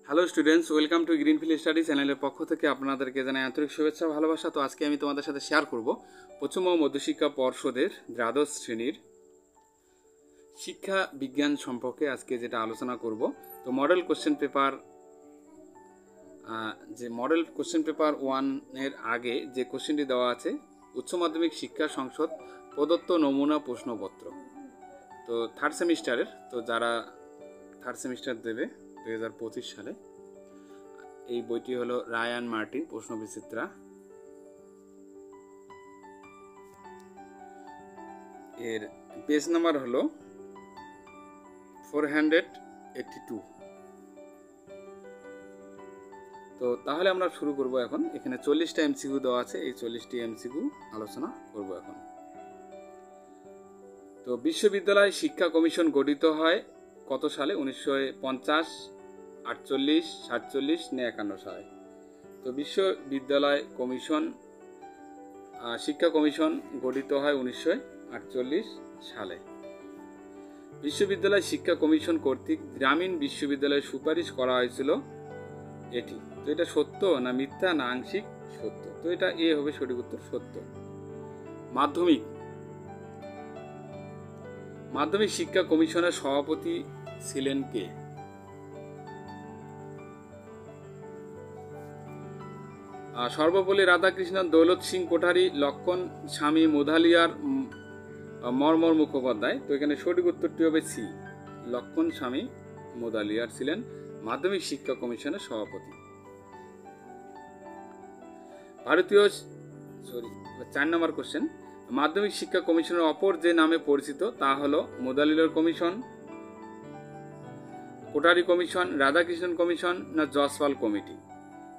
Hello students, welcome to greenfield study চ্যানেলের পক্ষ থেকে আপনাদেরকে জানাই আন্তরিক শুভেচ্ছা ভালোবাসা। তো আজকে আমি তোমাদের সাথে শেয়ার করব পশ্চিমবঙ্গ মধ্যশিক্ষা পর্ষদের দ্বাদশ শ্রেণীর শিক্ষা বিজ্ঞান সম্পর্কে আজকে যেটা আলোচনা করব। তো মডেল কোশ্চেন পেপার 1-এর আগে যে কোশ্চেনটি দেওয়া আছে, উচ্চ মাধ্যমিক শিক্ষা সংসদ প্রদত্ত নমুনা প্রশ্নপত্র। তো থার্ড সেমিস্টারের, তো যারা থার্ড সেমিস্টার দেবে 2025 সালে, এই বইটি হলো রায়ান মার্টিন প্রশ্ন বিচিত্রা। এর পেজ নাম্বার হলো 482। তো তাহলে আমরা শুরু করব এখন। এখানে 40টা এমসিকিউ দেওয়া আছে, এই 40টি এমসিকিউ আলোচনা করব এখন। তো বিশ্ববিদ্যালয় শিক্ষা কমিশন গঠিত হয় কত সালে? 1950, 48, 47 না 51 সালে। তো বিশ্ববিদ্যালয় কমিশন শিক্ষা কমিশন গঠিত হয় 1948 সালে। বিশ্ববিদ্যালয় শিক্ষা কমিশন কর্তৃক গ্রামীণ বিশ্ববিদ্যালয়ে সুপারিশ করা হয়েছিল এটি। তো এটা সত্য না মিথ্যা না আংশিক সত্য? তো এটা এ হবে সঠিক উত্তর, সত্য। মাধ্যমিক শিক্ষা কমিশনের সভাপতি ছিলেন কে? সর্বপল্লী রাধাকৃষ্ণন, দৌলত সিং কোঠারি, লক্ষণ স্বামী মুদালিয়ার, মর্মর মুখোপাধ্যায়। তো এখানে সঠিক উত্তরটি হবে সি, লক্ষণ স্বামী মুদালিয়ার ছিলেন মাধ্যমিক শিক্ষা কমিশনের সভাপতি। 4 নম্বর কোশ্চেন, মাধ্যমিক শিক্ষা কমিশনের অপর যে নামে পরিচিত তা হলো Mudaliar commission, Kothari commission, Radhakrishnan commission না জসওয়াল কমিটি?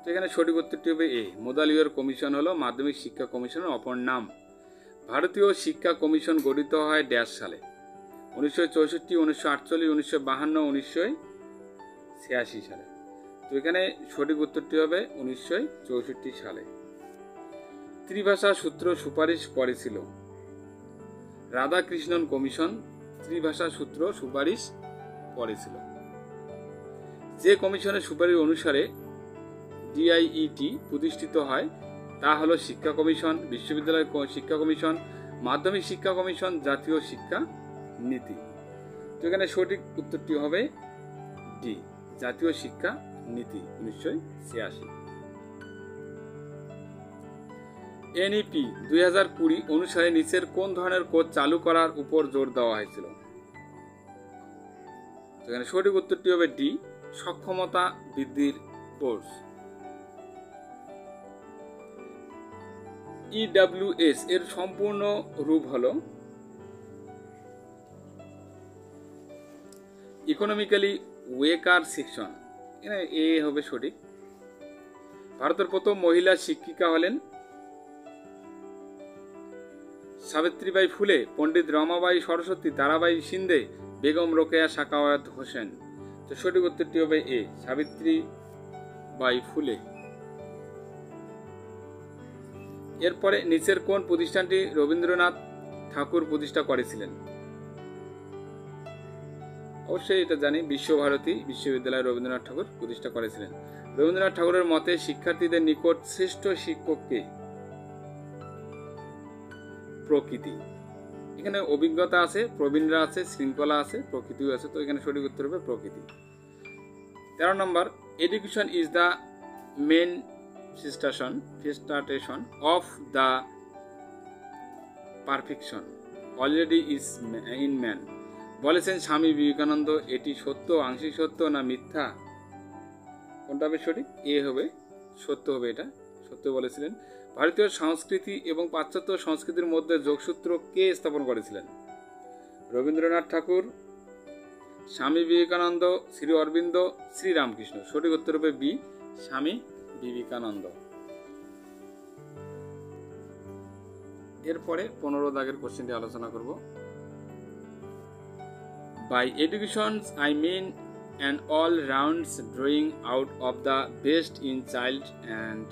তো এখানে সঠিক উত্তরটি হবে এ, মুদালিয়ার কমিশন হলো মাধ্যমিক শিক্ষা কমিশনের অপর নাম। ভারতীয় শিক্ষা কমিশন গঠিত হয় ড্যাশ সালে? 1964, 1948, 1952, 1986 সালে। তো এখানে সঠিক উত্তরটি হবে 1964 সালে। ত্রিভাষা সূত্র সুপারিশ করেছিল রাধাকৃষ্ণন কমিশন, ত্রিভাষা সূত্র সুপারিশ করেছিল। যে কমিশনের সুপারিশ অনুসারে ডিআইইটি প্রতিষ্ঠিত হয় তা হলো শিক্ষা কমিশন, বিশ্ববিদ্যালয় শিক্ষা কমিশন, মাধ্যমিক শিক্ষা কমিশন, জাতীয় শিক্ষা নীতি। তো এখানে সঠিক উত্তরটি হবে ডি, জাতীয় শিক্ষা নীতি 1986। এনইপি 2020 অনুসারে নিচের কোন ধরনের কোর্স চালু করার উপর জোর দেওয়া হয়েছিল? এখানে সঠিক উত্তরটি হবে ডি, সক্ষমতা বৃদ্ধির কোর্স। ইডব্লিউএস এর সম্পূর্ণ রূপ হলো ইকোনমিক্যালি ওয়েকার সেকশন, এখানে এ হবে সঠিক। ভারতের প্রথম মহিলা শিক্ষিকা হলেন সাবিত্রীবাই ফুলে, পণ্ডিত রমাবাই সরস্বতী, তারাবাই সিন্ধে, বেগম রোকেয়া সাখাওয়াত হোসেন। তো সঠিক উত্তরটি হবে এ, সাবিত্রীবাই ফুলে। এরপরে নিচের কোন প্রতিষ্ঠানটি রবীন্দ্রনাথ ঠাকুর প্রতিষ্ঠা করেছিলেন? অবশ্যই এটা জানি, বিশ্বভারতী বিশ্ববিদ্যালয় রবীন্দ্রনাথ ঠাকুর প্রতিষ্ঠা করেছিলেন। রবীন্দ্রনাথ ঠাকুরের মতে শিক্ষার্থীদের নিকট শ্রেষ্ঠ শিক্ষক কে? প্রকৃতি। এখানে অভিজ্ঞতা আছে, প্রবীণরা আছে, শৃঙ্খলা আছে, প্রকৃতিও আছে। তো এখানে সঠিক উত্তর হবে প্রকৃতি। 13 নম্বর, education is the main manifestation of the perfection already is in man বলেছেন স্বামী বিবেকানন্দ। এটি সত্য, আংশিক সত্য না মিথ্যা? কোনটা হবে সঠিক? এ হবে সত্য হবে, এটা সত্য বলেছিলেন। ভারতীয় সংস্কৃতি এবং পাশ্চাত্য সংস্কৃতির মধ্যে যোগসূত্র কে স্থাপন করেছিলেন? রবীন্দ্রনাথ ঠাকুর, স্বামী বিবেকানন্দ, শ্রী অরবিন্দ, শ্রীরামকৃষ্ণ। সঠিক উত্তর হবে বি, স্বামী বিবেকানন্দ। এরপরে 15 দাগের কোশ্চেনটি আলোচনা করব। By education I mean an all-round drawing out of the best in child and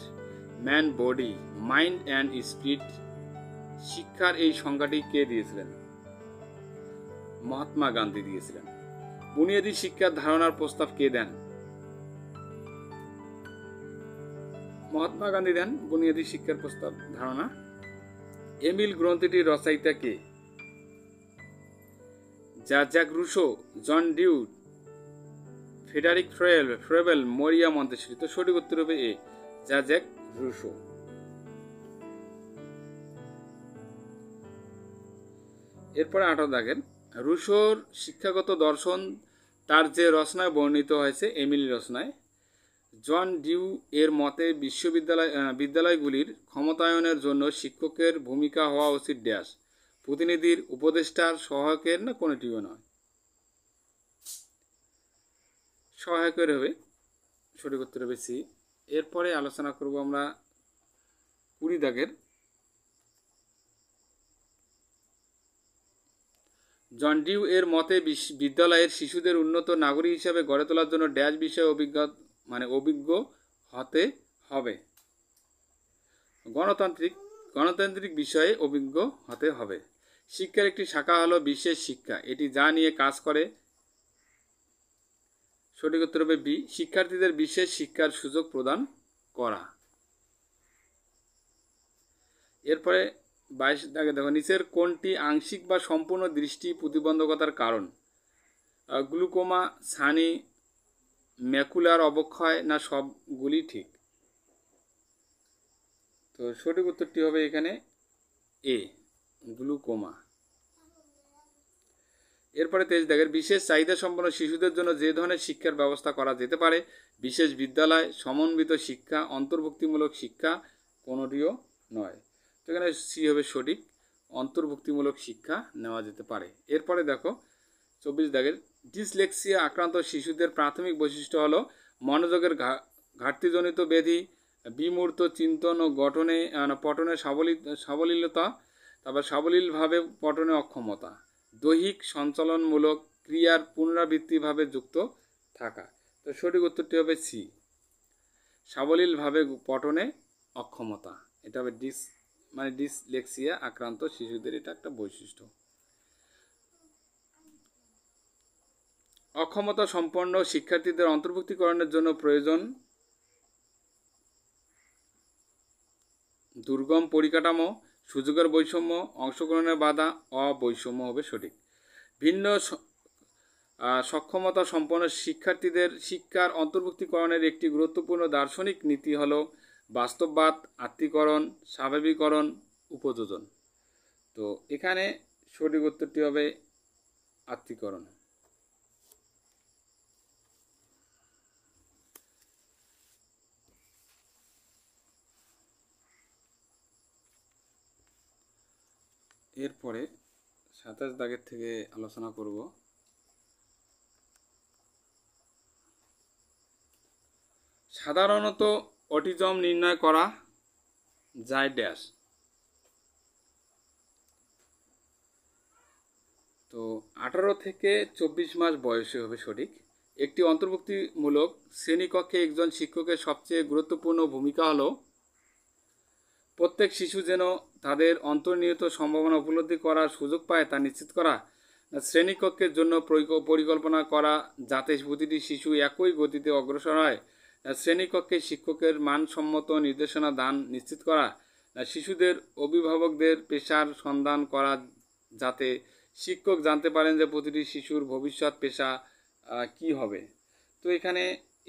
man body, mind and spirit। শিক্ষার এই সংজ্ঞাটি কে দিয়েছিলেন? মহাত্মা গান্ধী দিয়েছিলেন। বুনিয়াদী শিক্ষার ধারণার প্রস্তাব কে দেন? মহাত্মা গান্ধী দেন বুনিয়াদী শিক্ষার প্রস্তাব ধারণা। এমিল গ্রন্থটির রচয়িতা কে? জ্যাক রুসো, জন ডিউড, ফ্রেডারিক ফ্রেবেল, মরিয়া মন্তেসরি। তো সঠিক উত্তর হবে এ, জ্যাক রুসো। এরপরে 18 দাগের, রুসোর শিক্ষাগত দর্শন তার যে রচনায় বর্ণিত হয়েছে এমিল রচনায়। জন ডিউ এর মতে বিদ্যালয়গুলির ক্ষমতায়নের জন্য শিক্ষকের ভূমিকা হওয়া উচিত ড্যাশ, প্রতিনিধির, উপদেষ্টার, সহায়কের, না কোনোটিও নয়। সহায়কের হবে, সঠিক উত্তর হবে সি। এরপরে আলোচনা করব আমরা 20 দাগের, জন ডিউ এর মতে বিদ্যালয়ের শিশুদের উন্নত নাগরিক হিসাবে গড়ে তোলার জন্য ড্যাশ বিষয়ে অভিজ্ঞ হতে হবে। গণতান্ত্রিক বিষয়ে অভিজ্ঞ হতে হবে। শিক্ষার একটি শাখা হলো বিশেষ শিক্ষা, এটি যা নিয়ে কাজ করে। সঠিক উত্তর হবে বি, শিক্ষার্থীদের বিশেষ শিক্ষার সুযোগ প্রদান করা। এরপরে 22 দাগে দেখো, নিচের কোনটি আংশিক বা সম্পূর্ণ দৃষ্টি প্রতিবন্ধকতার কারণ? গ্লুকোমা, ছানি, ম্যাকুলার অবক্ষয়, না সবগুলি ঠিক? তো সঠিক উত্তরটি হবে এখানে এ, গ্লুকোমা। এরপরে 23 দাগের, বিশেষ চাহিদা সম্পন্ন শিশুদের জন্য যে ধরনের শিক্ষার ব্যবস্থা করা যেতে পারে? বিশেষ বিদ্যালয়, সমন্বিত শিক্ষা, অন্তর্ভুক্তিমূলক শিক্ষা, কোনোটিও নয়। তো এখানে সি হবে সঠিক, অন্তর্ভুক্তিমূলক শিক্ষা নেওয়া যেতে পারে। এরপরে দেখো 24 দাগের, ডিসলেক্সিয়া আক্রান্ত শিশুদের প্রাথমিক বৈশিষ্ট্য হলো মনোযোগের ঘাটতিজনিত ব্যাধি, বিমূর্ত চিন্তন ও পঠনে সাবলীলতা, তারপর সাবলীলভাবে পঠনে অক্ষমতা, দৈহিক সঞ্চালনমূলক ক্রিয়ার পুনরাবৃত্তিভাবে যুক্ত থাকা। তো সঠিক উত্তরটি হবে সি, সাবলীলভাবে পঠনে অক্ষমতা। এটা হবে ডিসলেক্সিয়া আক্রান্ত শিশুদের এটা একটা বৈশিষ্ট্য। অক্ষমতা সম্পন্ন শিক্ষার্থীদের অন্তর্ভুক্তিকরণের জন্য প্রয়োজন দুর্গম পরিকাঠামো, সুযোগের বৈষম্য, অংশগ্রহণের বাধা, অবৈষম্য হবে সঠিক। ভিন্ন সক্ষমতা সম্পন্ন শিক্ষার্থীদের শিক্ষার অন্তর্ভুক্তিকরণের একটি গুরুত্বপূর্ণ দার্শনিক নীতি হল বাস্তববাদ, আত্মীকরণ, স্বাভাবিকরণ, উপযোজন। তো এখানে সঠিক উত্তরটি হবে আত্মীকরণ। এরপরে 27 দাগের থেকে আলোচনা করব সাধারণত অটিজম নির্ণয় করা যায় ড্যাশ। তো 18 থেকে 24 মাস বয়সে হবে সঠিক। একটি অন্তর্ভুক্তিমূলক শ্রেণীকক্ষে একজন শিক্ষকের সবচেয়ে গুরুত্বপূর্ণ ভূমিকা হলো প্রত্যেক শিশু যেন তাদের অন্তর্নিহিত সম্ভাবনা উপলব্ধি করার সুযোগ পায় তা নিশ্চিত করা, শ্রেণীকক্ষের জন্য পরিকল্পনা করা যাতে প্রতিটি শিশু একই গতিতে অগ্রসর হয়, শ্রেণীকক্ষে শিক্ষকের মানসম্মত নির্দেশনা দান নিশ্চিত করা, শিশুদের অভিভাবকদের পেশার সন্ধান করা যাতে শিক্ষক জানতে পারেন যে প্রতিটি শিশুর ভবিষ্যৎ পেশা কি হবে। তো এখানে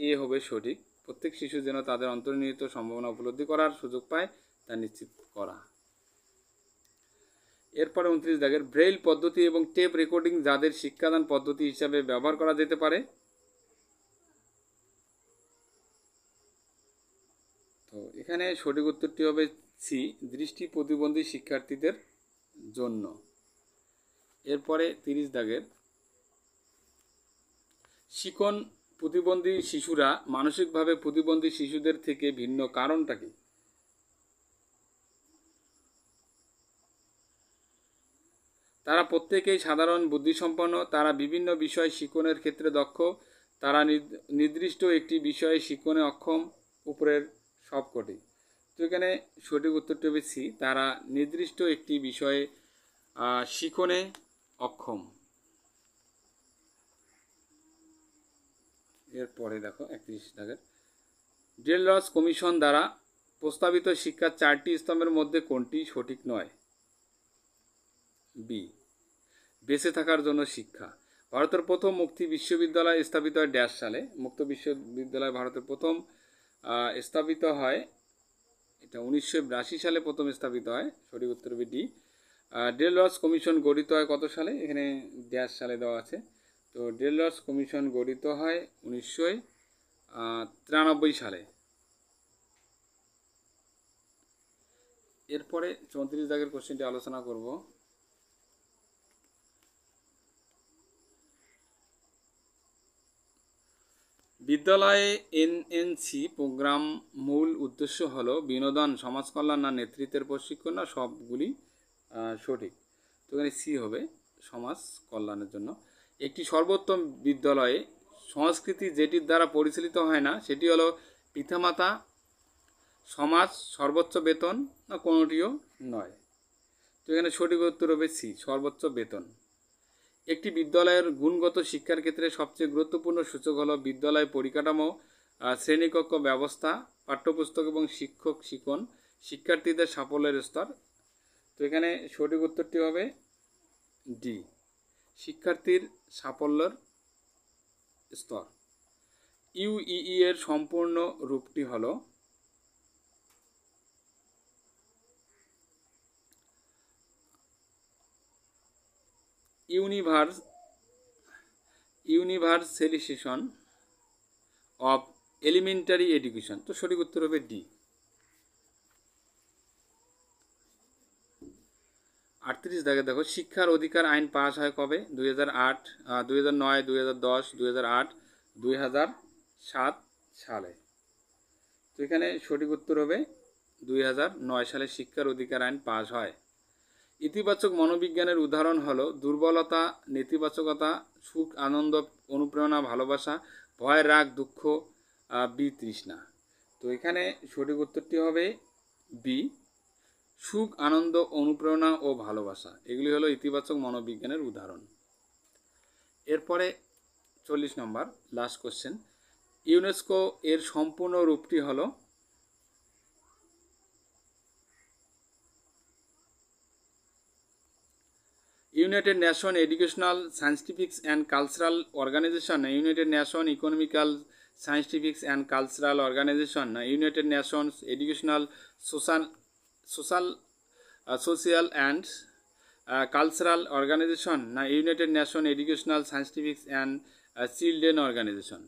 এ হবে সঠিক, প্রত্যেক শিশু যেন তাদের অন্তর্নিহিত সম্ভাবনা উপলব্ধি করার সুযোগ পায় তা নিশ্চিত করা। এরপরে 29 দাগের, ব্রেইল পদ্ধতি এবং টেপ রেকর্ডিং যাদের শিক্ষাদান পদ্ধতি হিসাবে ব্যবহার করা যেতে পারে? তো এখানে সঠিক উত্তরটি হবে সি, দৃষ্টি প্রতিবন্ধী শিক্ষার্থীদের জন্য। এরপরে 30 দাগের, শিখন প্রতিবন্ধী শিশুরা মানসিকভাবে প্রতিবন্ধী শিশুদের থেকে ভিন্ন কারণটা কি? তারা প্রত্যেকেই সাধারণ বুদ্ধিসম্পন্ন, তারা বিভিন্ন বিষয় শিখনের ক্ষেত্রে দক্ষ, তারা নির্দিষ্ট একটি বিষয়ে শিখনে অক্ষম, উপরের সবকটি। তো এখানে সঠিক উত্তরটি হবে সি, তারা নির্দিষ্ট একটি বিষয়ে শিখনে অক্ষম। এরপরে দেখো 31 দাগের, ডেলরস কমিশন দ্বারা প্রস্তাবিত শিক্ষার 4টি স্তম্ভের মধ্যে কোনটি সঠিক নয়? বি, বেঁচে থাকার জন্য শিক্ষা। ভারতের প্রথম মুক্ত বিশ্ববিদ্যালয় স্থাপিত হয় ড্যাশ সালে? মুক্ত বিশ্ববিদ্যালয় ভারতের প্রথম স্থাপিত হয়, এটা 1982 সালে প্রথম স্থাপিত হয়। সঠিক উত্তর হবে ডি। ডেলরস কমিশন গঠিত হয় কত সালে? এখানে ড্যাশ সালে দেওয়া আছে। তো ডেলরস কমিশন গঠিত হয় 1993 সালে। এরপরে 34 দাগের কোশ্চেনটি আলোচনা করব। বিদ্যালয়ে এনএনসি প্রোগ্রাম মূল উদ্দেশ্য হলো বিনোদন, সমাজ কল্যাণ না নেতৃত্বের প্রশিক্ষণ না সবগুলি সঠিক? তো এখানে সি হবে, সমাজ কল্যাণের জন্য। একটি সর্বোত্তম বিদ্যালয়ে সংস্কৃতি যেটির দ্বারা পরিচালিত হয় না সেটি হলো পিতামাতা, সমাজ, সর্বোচ্চ বেতন না কোনোটিও নয়? তো এখানে সঠিক উত্তর হবে সি, সর্বোচ্চ বেতন। একটি বিদ্যালয়ের গুণগত শিক্ষার ক্ষেত্রে সবচেয়ে গুরুত্বপূর্ণ সূচক হলো বিদ্যালয় পরিকাঠামো, শ্রেণীকক্ষ ব্যবস্থা, পাঠ্যপুস্তক এবং শিক্ষক শিক্ষণ, শিক্ষার্থীদের সাফল্যের স্তর। তো এখানে সঠিক উত্তরটি হবে ডি, শিক্ষার্থীর সাফল্যের স্তর। ইউইই এর সম্পূর্ণ রূপটি হলো ইউনিভার্সালাইজেশন অফ এলিমেন্টারি এডুকেশন। তো সঠিক উত্তর হবে ডি। 38 দাগে দেখো, শিক্ষার অধিকার আইন পাস হয় কবে? 2008, 2009, 2010, 2008, 2007 সালে। তো এখানে সঠিক উত্তর হবে 2009 সালে শিক্ষার অধিকার আইন পাস হয়। ইতিবাচক মনোবিজ্ঞানের উদাহরণ হলো দুর্বলতা, নেতিবাচকতা, সুখ, আনন্দ, অনুপ্রেরণা, ভালোবাসা, ভয়, রাগ, দুঃখ, বিতৃষ্ণা। তো এখানে সঠিক উত্তরটি হবে বি, সুখ, আনন্দ, অনুপ্রেরণা ও ভালোবাসা, এগুলি হলো ইতিবাচক মনোবিজ্ঞানের উদাহরণ। এরপরে 40 নম্বর লাস্ট কোশ্চেন। ইউনেস্কো এর সম্পূর্ণ রূপটি হলো United Nation educational, scientifics and cultural organisation, United Nation economical, scientifics and cultural organisation, United Nations educational, social and cultural organisation না United Nation educational, scientifics and children organisation?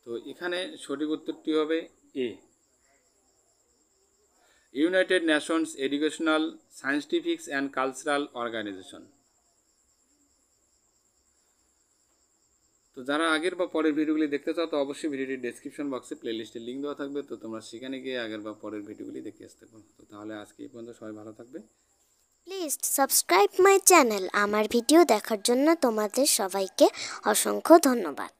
তো এখানে সঠিক উত্তরটি হবে A, United Nations educational, scientifics and cultural organisation. তো যারা আগের বা পরের ভিডিওগুলি দেখতে চাও তো অবশ্যই ভিডিওটির ডেসক্রিপশন বক্সে প্লেলিস্টের লিঙ্ক দেওয়া থাকবে, তো তোমরা সেখানে গিয়ে আগের বা পরের ভিডিওগুলি দেখে আসতে পারো। তো তাহলে আজকে এই পর্যন্ত, সবাই ভালো থাকবে। Please subscribe my channel. আমার ভিডিও দেখার জন্য তোমাদের সবাইকে অসংখ্য ধন্যবাদ।